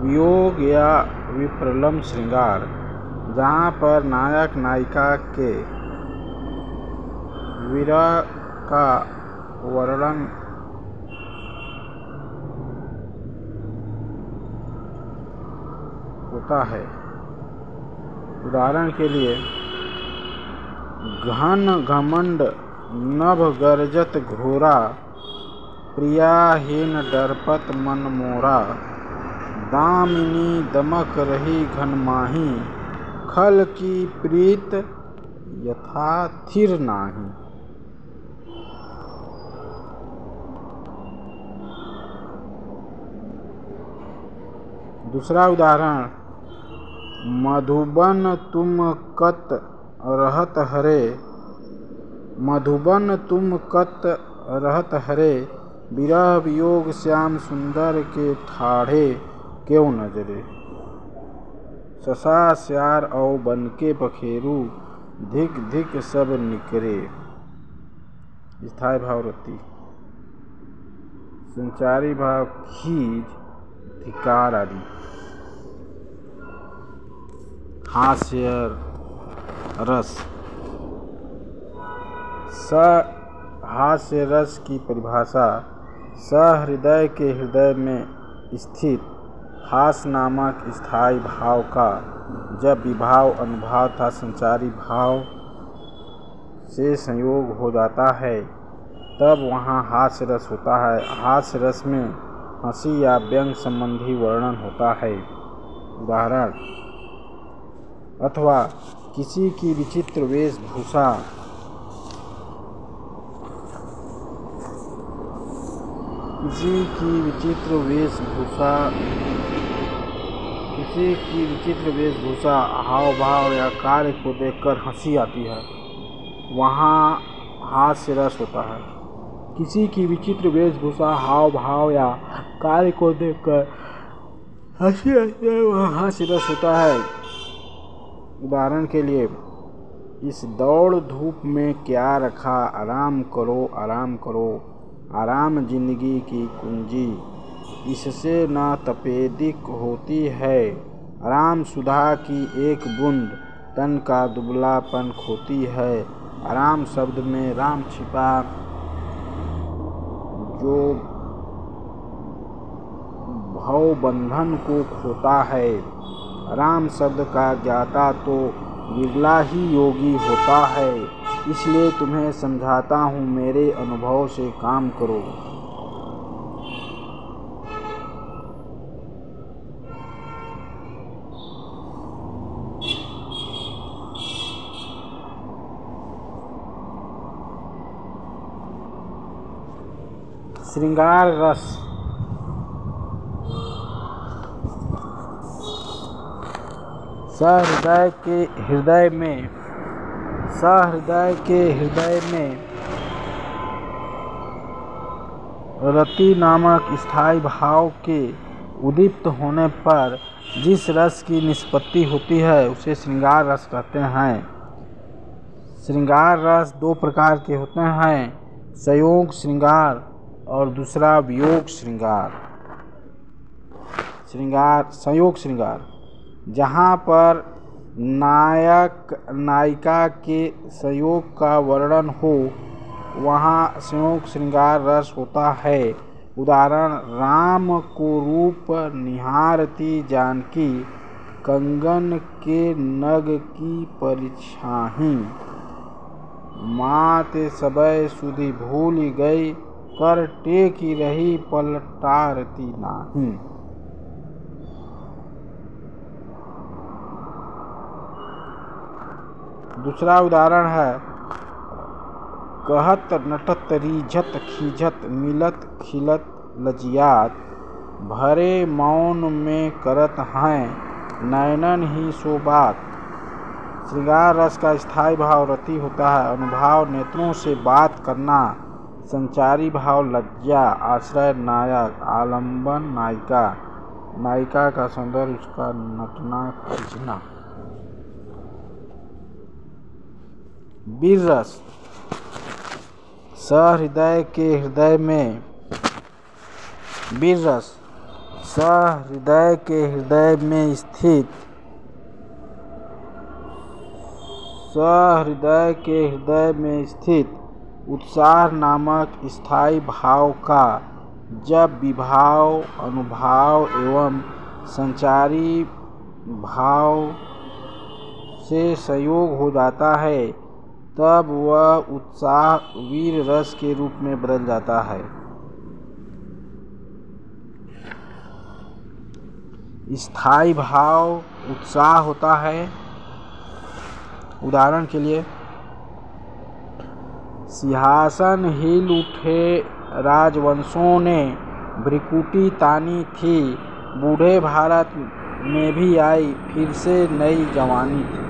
वियोग या विप्रलम्ब श्रृंगार, जहाँ पर नायक नायिका के विरह का वर्णन होता है। उदाहरण के लिए, घन घमंड नभ गर्जत घोरा, प्रियाहीन डरपत मन मोरा, दामिनी दमक रही घन माही, खल की प्रीत यथा थिर नाही। दूसरा उदाहरण, मधुबन तुम कत रहत हरे, मधुबन तुम कत रहत हरे, विरह वियोग श्याम सुंदर के ठाढ़े क्यों नजरे। ससा स्यार औ बन के पखेरु, धिक धिक सब निकरे। स्थायी भाव रति। संचारी भाव खीज, धिकार आदि। हास्य रस। हास्य रस की परिभाषा, सहृदय के हृदय में स्थित हास नामक स्थायी भाव का जब विभाव अनुभाव तथा संचारी भाव से संयोग हो जाता है तब वहाँ हास्य रस होता है। हास्य रस में हंसी या व्यंग संबंधी वर्णन होता है। उदाहरण, अथवा किसी की विचित्र वेशभूषा, किसी की विचित्र वेशभूषा, हाव भाव या कार्य को देखकर हंसी आती है, वहाँ हास्य रस होता है। किसी की विचित्र वेशभूषा, हाव भाव या कार्य को देखकर हंसी आती है, वहाँ हास्य रस होता है। उदाहरण के लिए, इस दौड़ धूप में क्या रखा, आराम करो आराम करो, आराम जिंदगी की कुंजी, इससे न तपेदिक होती है, आराम सुधा की एक बूंद, तन का दुबलापन खोती है। आराम शब्द में राम छिपा जो भव बंधन को खोता है। राम शब्द का ज्ञाता तो विरला ही योगी होता है। इसलिए तुम्हें समझाता हूँ, मेरे अनुभव से काम करो। श्रृंगार रस। सहृदय के हृदय में रति नामक स्थायी भाव के उद्दीप्त होने पर जिस रस की निष्पत्ति होती है उसे श्रृंगार रस कहते हैं। श्रृंगार रस दो प्रकार के होते हैं, संयोग श्रृंगार और दूसरा वियोग श्रृंगार। संयोग श्रृंगार, जहाँ पर नायक नायिका के संयोग का वर्णन हो वहाँ संयोग श्रृंगार रस होता है। उदाहरण, राम को रूप निहारती जानकी, कंगन के नग की परिछाही, मात सबय सुधि भूल गई, कर टेकी रही पलटारती नाही। दूसरा उदाहरण है, कहत नटत रीझत खीझत, मिलत खिलत लजियात, भरे मौन में करत हैं नैनन ही सो बात। श्रृंगार रस का स्थायी भाव रति होता है। अनुभाव नेत्रों से बात करना। संचारी भाव लज्जा, आश्रय नायक, आलंबन नायिका, नायिका का सौंदर्य उसका नटना खींचना। वीर रस, सहृदय के हृदय में वीर रस, सहृदय के हृदय में स्थित उत्साह नामक स्थायी भाव का जब विभाव, अनुभाव एवं संचारी भाव से संयोग हो जाता है, तब वह उत्साह वीर रस के रूप में बदल जाता है। स्थायी भाव उत्साह होता है। उदाहरण के लिए, सिंहासन हिल उठे राजवंशों ने भ्रिकुटी तानी थी, बूढ़े भारत में भी आई फिर से नई जवानी थी।